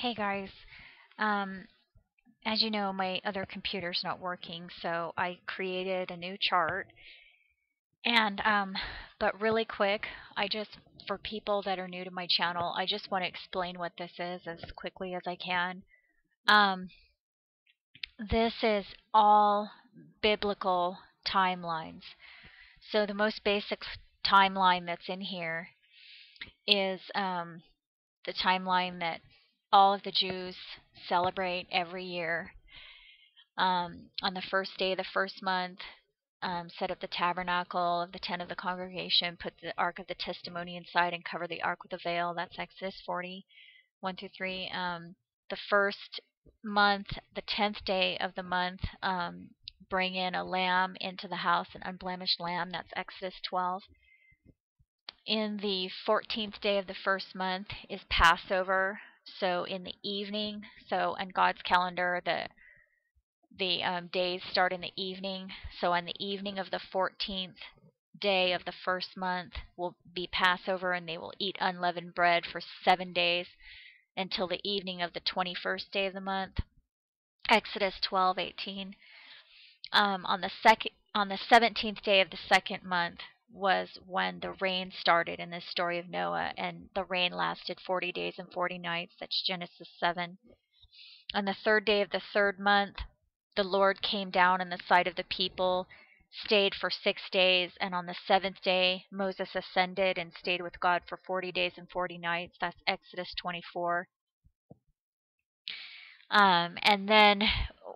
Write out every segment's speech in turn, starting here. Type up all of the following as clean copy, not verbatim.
Hey guys, um, as you know, my other computer's not working, so I created a new chart. And but really quick, for people that are new to my channel, I just want to explain what this is as quickly as I can. Um, this is all biblical timelines. So the most basic timeline that's in here is the timeline that all of the Jews celebrate every year. On the first day of the first month, set up the tabernacle of the tent of the congregation, put the ark of the testimony inside, and cover the ark with a veil. That's Exodus 40, 1 through 3. The first month, the 10th day of the month, bring in a lamb into the house, an unblemished lamb. That's Exodus 12. In the 14th day of the first month is Passover. So in the evening, on God's calendar, the days start in the evening. So on the evening of the 14th day of the first month will be Passover, and they will eat unleavened bread for 7 days until the evening of the 21st day of the month. Exodus 12:18. On the 17th day of the second month was when the rain started in this story of Noah, and the rain lasted 40 days and 40 nights. That's Genesis 7. On the third day of the third month, the Lord came down in the sight of the people, stayed for 6 days, and on the seventh day Moses ascended and stayed with God for 40 days and 40 nights. That's Exodus 24. And then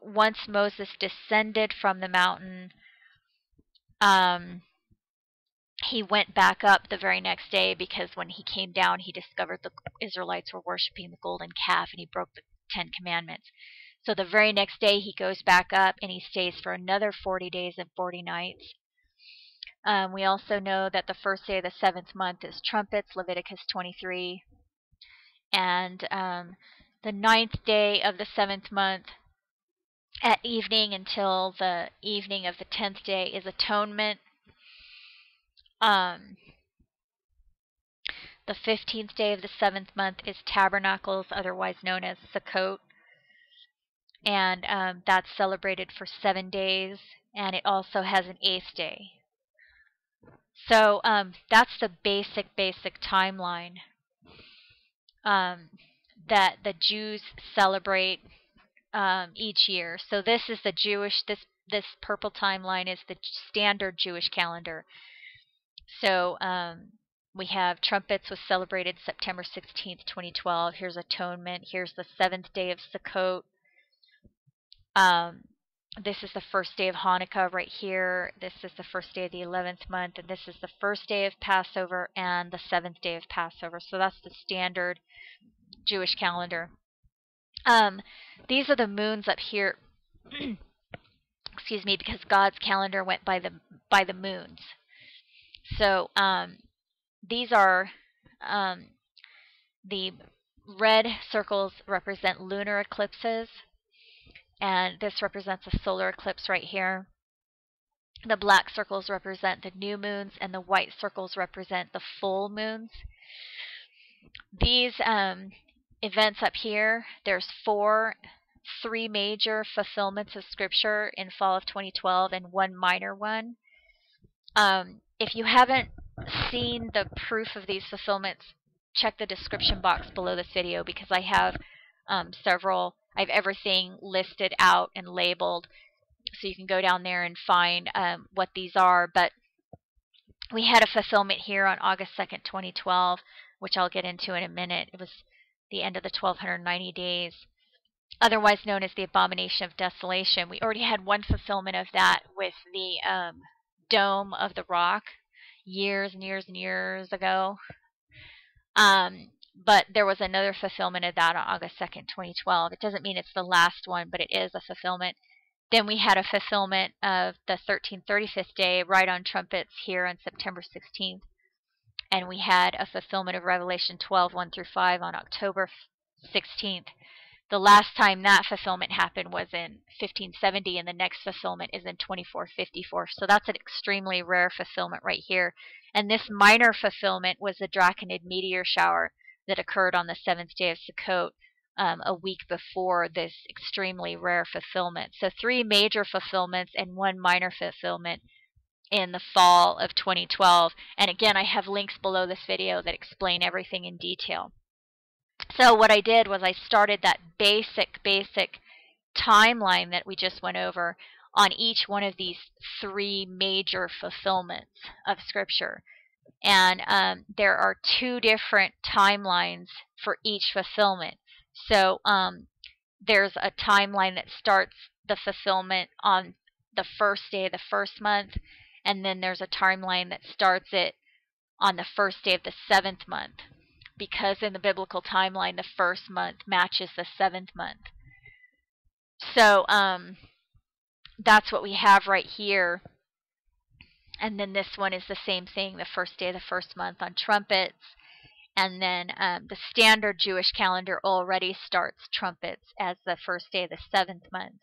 once Moses descended from the mountain, he went back up the very next day, because when he came down, he discovered the Israelites were worshiping the golden calf, and he broke the 10 Commandments. So the very next day he goes back up and he stays for another 40 days and 40 nights. We also know that the first day of the seventh month is trumpets, Leviticus 23. And the ninth day of the seventh month at evening until the evening of the 10th day is atonement. The 15th day of the seventh month is tabernacles, otherwise known as Sukkot. And that's celebrated for 7 days, and it also has an 8th day. So that's the basic timeline that the Jews celebrate each year. So this is the Jewish, this purple timeline is the standard Jewish calendar. So we have trumpets was celebrated September 16th, 2012. Here's atonement. Here's the 7th day of Sukkot. This is the first day of Hanukkah right here. This is the first day of the 11th month, and this is the first day of Passover and the 7th day of Passover. So that's the standard Jewish calendar. These are the moons up here. Excuse me, because God's calendar went by the moons. So these are the red circles represent lunar eclipses, and this represents a solar eclipse right here. The black circles represent the new moons, and the white circles represent the full moons. These events up here, there's 3 major fulfillments of Scripture in fall of 2012 and 1 minor one. If you haven't seen the proof of these fulfillments, check the description box below this video, because I have several. I have everything listed out and labeled, so you can go down there and find what these are. But we had a fulfillment here on August 2nd, 2012, which I'll get into in a minute. It was the end of the 1290 days, otherwise known as the Abomination of Desolation. We already had one fulfillment of that with the Dome of the Rock years and years and years ago. But there was another fulfillment of that on August 2nd, 2012. It doesn't mean it's the last one, but it is a fulfillment. Then we had a fulfillment of the 1335th day right on trumpets here on September 16th. And we had a fulfillment of Revelation 12, 1 through 5 on October 16th. The last time that fulfillment happened was in 1570, and the next fulfillment is in 2454. So that's an extremely rare fulfillment right here. And this minor fulfillment was the Draconid meteor shower that occurred on the 7th day of Sukkot a week before this extremely rare fulfillment. So 3 major fulfillments and 1 minor fulfillment in the fall of 2012. And again, I have links below this video that explain everything in detail. So what I did was I started that basic timeline that we just went over on each one of these 3 major fulfillments of Scripture. And there are 2 different timelines for each fulfillment. So there's a timeline that starts the fulfillment on the first day of the first month, and then there's a timeline that starts it on the first day of the 7th month, because in the biblical timeline, the first month matches the 7th month. So that's what we have right here. And then this one is the same thing, the first day of the first month on trumpets. And then the standard Jewish calendar already starts trumpets as the first day of the 7th month.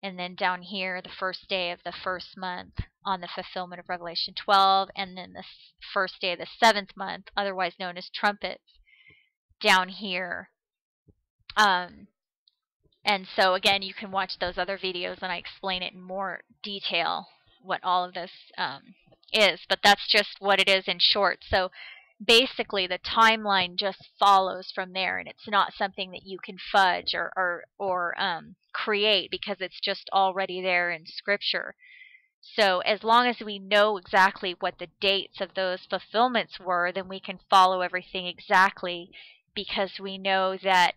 And then down here, the first day of the first month on the fulfillment of Revelation 12. And then the first day of the 7th month, otherwise known as trumpets, down here. And so again, you can watch those other videos and I explain it in more detail what all of this is. But that's just what it is in short. So basically the timeline just follows from there, and it's not something that you can fudge or create, because it's just already there in Scripture. So as long as we know exactly what the dates of those fulfillments were, then we can follow everything exactly, because we know that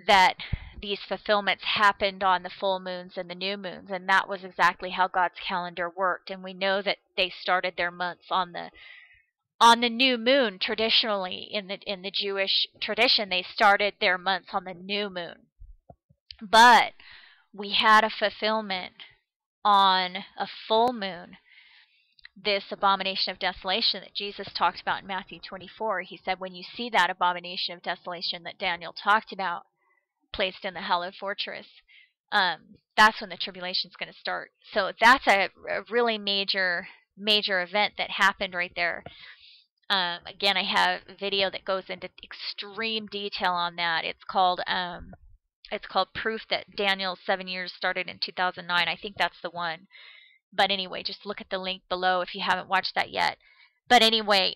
that these fulfillments happened on the full moons and the new moons, and that was exactly how God's calendar worked. And we know that they started their months on the new moon. Traditionally, in the Jewish tradition, they started their months on the new moon. But we had a fulfillment on a full moon, this abomination of desolation that Jesus talked about in Matthew 24. He said, when you see that abomination of desolation that Daniel talked about placed in the hallowed fortress, that's when the tribulation is going to start. So that's a really major event that happened right there. Again, I have a video that goes into extreme detail on that. It's called Proof That Daniel's 7 Years Started in 2009. I think that's the one. But anyway, just look at the link below if you haven't watched that yet. But anyway,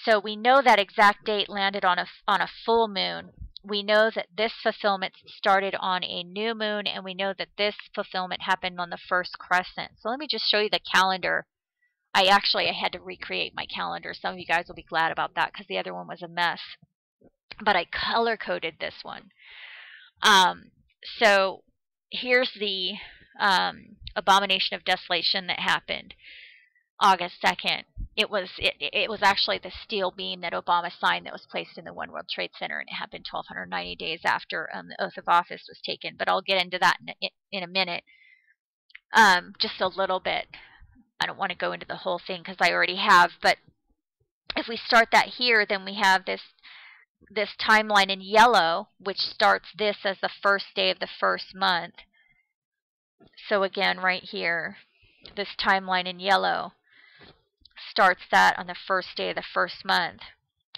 so we know that exact date landed on a full moon. We know that this fulfillment started on a new moon, and we know that this fulfillment happened on the first crescent. So let me just show you the calendar. I had to recreate my calendar. Some of you guys will be glad about that, because the other one was a mess. But I color-coded this one. So here's the Abomination of Desolation that happened August 2nd. It was actually the steel beam that Obama signed that was placed in the One World Trade Center, and it happened 1,290 days after the oath of office was taken. But I'll get into that in a minute. Just a little bit. I don't want to go into the whole thing because I already have. But if we start that here, then we have this timeline in yellow, which starts this as the first day of the first month. So again, right here, this timeline in yellow starts that on the first day of the first month.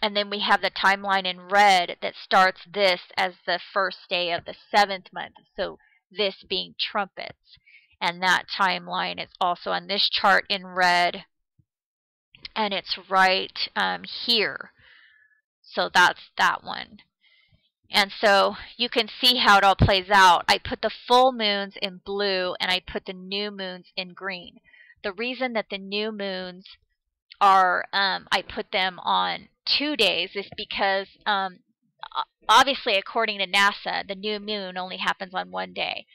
And then we have the timeline in red that starts this as the first day of the 7th month. So this being trumpets. And that timeline is also on this chart in red. And it's right here. So that's that one. And so you can see how it all plays out. I put the full moons in blue and I put the new moons in green. The reason that the new moons are, I put them on 2 days is because obviously according to NASA, the new moon only happens on 1 day.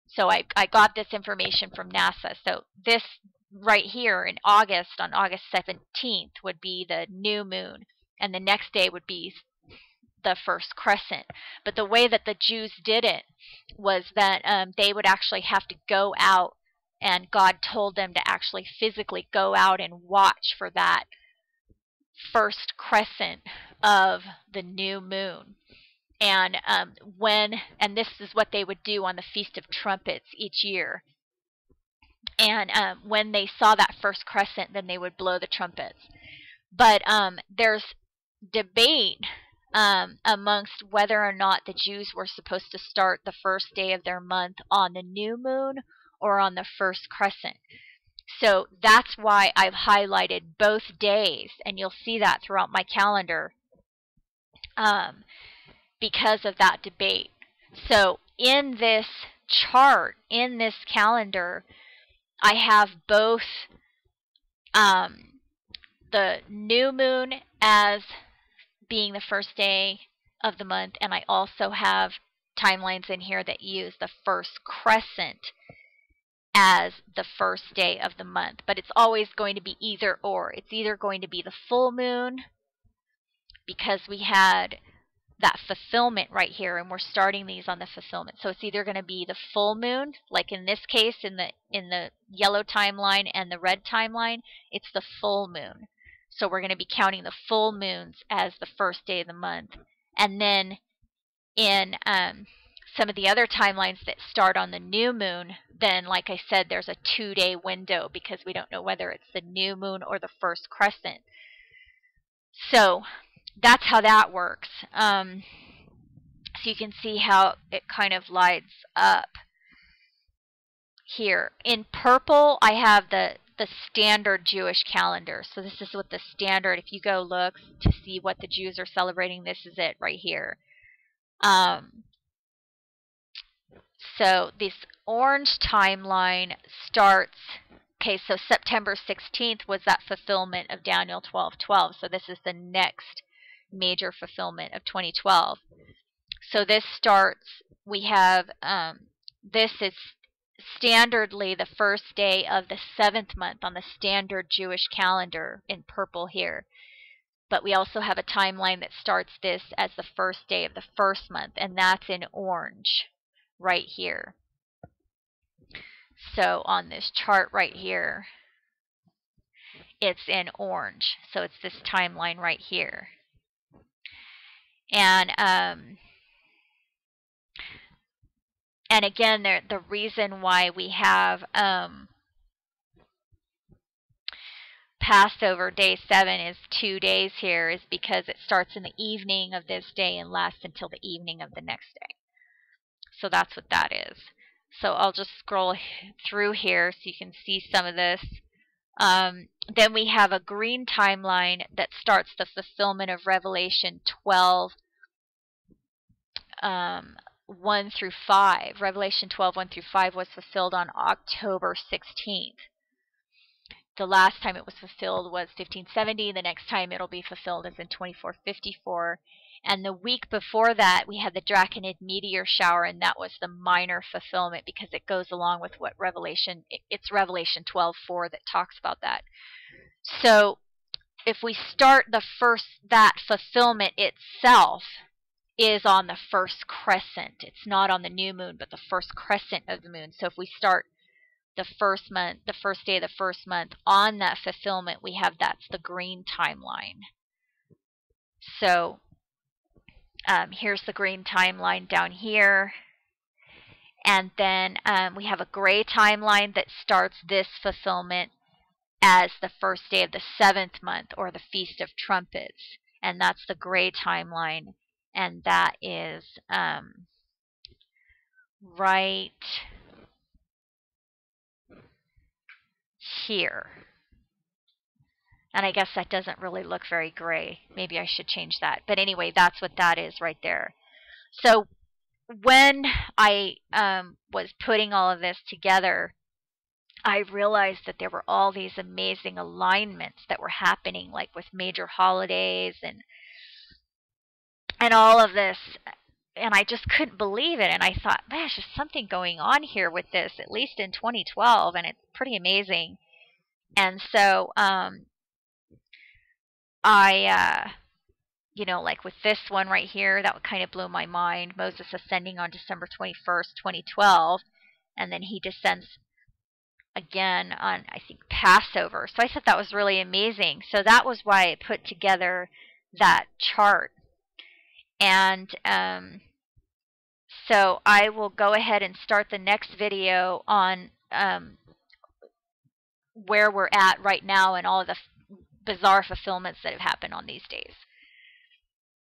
So I got this information from NASA. So this right here in August, on August 17th, would be the new moon. And the next day would be the first crescent. But the way that the Jews did it was that they would actually have to go out, and God told them to actually physically go out and watch for that first crescent of the new moon. And this is what they would do on the Feast of Trumpets each year. And when they saw that first crescent, then they would blow the trumpets. But there's debate amongst whether or not the Jews were supposed to start the first day of their month on the new moon or on the first crescent. So that's why I've highlighted both days, and you'll see that throughout my calendar because of that debate. So in this chart, in this calendar, I have both the new moon as being the first day of the month, and I also have timelines in here that use the first crescent as the first day of the month. But it's always going to be either or. It's either going to be the full moon, because we had that fulfillment right here, and we're starting these on the fulfillment. So it's either going to be the full moon, like in this case in the yellow timeline and the red timeline, it's the full moon. So we're going to be counting the full moons as the first day of the month. And then in some of the other timelines that start on the new moon, then like I said, there's a 2-day window because we don't know whether it's the new moon or the first crescent. So that's how that works. So you can see how it kind of lights up here. In purple, I have the standard Jewish calendar. So this is what the standard, if you go look to see what the Jews are celebrating, this is it right here. So this orange timeline starts, okay, so September 16th was that fulfillment of Daniel 12:12. So this is the next major fulfillment of 2012. So this starts, we have, this is standardly the first day of the 7th month on the standard Jewish calendar in purple here. But we also have a timeline that starts this as the first day of the first month, and that's in orange right here. So on this chart right here, it's in orange. So it's this timeline right here. And again, the reason why we have Passover day 7 is 2 days here is because it starts in the evening of this day and lasts until the evening of the next day. So that's what that is. So I'll just scroll through here so you can see some of this. Then we have a green timeline that starts the fulfillment of Revelation 12, 1 through 5. Revelation 12, 1 through 5 was fulfilled on October 16th. The last time it was fulfilled was 1570. The next time it'll be fulfilled is in 2454. And the week before that, we had the Draconid meteor shower, and that was the minor fulfillment because it goes along with what it's Revelation 12:4 that talks about that. So if we start that fulfillment itself is on the first crescent. It's not on the new moon, but the first crescent of the moon. So if we start the first month, the first day of the first month on that fulfillment, we have that's the green timeline. So here's the green timeline down here. And then we have a gray timeline that starts this fulfillment as the first day of the 7th month, or the Feast of Trumpets. And that's the gray timeline. And that is right here. And I guess that doesn't really look very gray. Maybe I should change that. But anyway, that's what that is right there. So when I was putting all of this together, I realized that there were all these amazing alignments that were happening, like with major holidays and all of this. And I just couldn't believe it. And I thought, man, there's just something going on here with this, at least in 2012. And it's pretty amazing. And so like with this one right here, that kind of blew my mind. Moses ascending on December 21st, 2012. And then he descends again on, I think, Passover. So I thought that was really amazing. So that was why I put together that chart. And so I will go ahead and start the next video on where we're at right now and all of the bizarre fulfillments that have happened on these days.